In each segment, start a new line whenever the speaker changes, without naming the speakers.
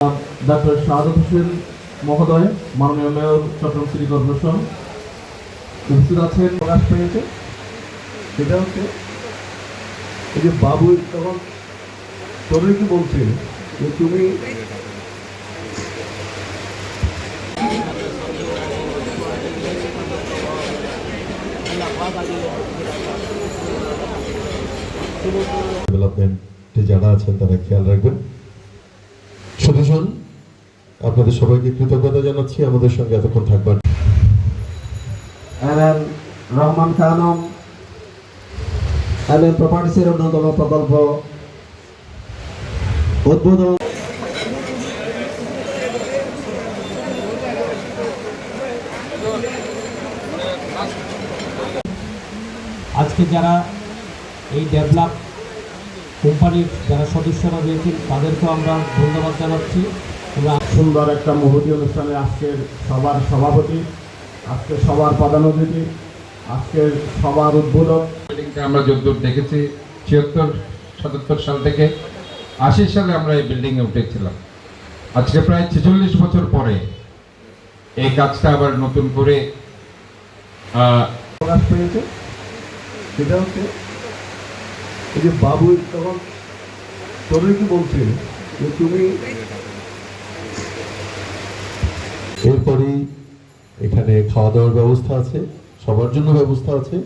Doctor Shahadat Hossain মহোদয়, মাননীয় mayor Chittagong city corporation উপস্থিত আছেন। প্রকাশ পেয়েছে সেটা হচ্ছে এই যে বাবু তখন তোরে কি বলছে যে তুমি
ডেভেলপমেন্টে যারা আছেন তারা খেয়াল রাখবেন। সুধীজন, আপনাদের সবাইকে কৃতজ্ঞতা জানাচ্ছি আমাদের সঙ্গে এতক্ষণ থাকবার।
রহমান খানম এলএন প্রপার্টিসের অন্যতম প্রকল্প উদ্বোধন।
আজকে যারা এই ডেভেলপ কোম্পানির যারা সদস্যরা রয়েছেন তাদেরকেও আমরা ধন্যবাদ জানাচ্ছি।
আমরা সুন্দর একটা মহতী অনুষ্ঠানে আজকের সবার সভাপতি, আজকে সবার প্রধান অতিথি, আজকের সবার উদ্বোধক।
বিল্ডিংটা আমরা যতদূর দেখেছি 76-77 সাল থেকে 80 সালে আমরা এই বিল্ডিংয়ে উঠেছিলাম। আজকে প্রায় 46 বছর পরে এই কাজটা আবার নতুন করে
প্রকাশ পেয়েছে সেটা হচ্ছে এই যে বাবু তখন তোরে কি বলছে যে তুমি
এরপরেই এখানে খাওয়া দাওয়ার ব্যবস্থা আছে, সবার জন্য ব্যবস্থা আছে।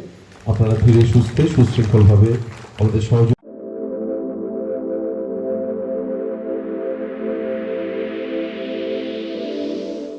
আপনারা ধীরে সুস্থে সুশৃঙ্খলভাবে আমাদের সহযোগিতা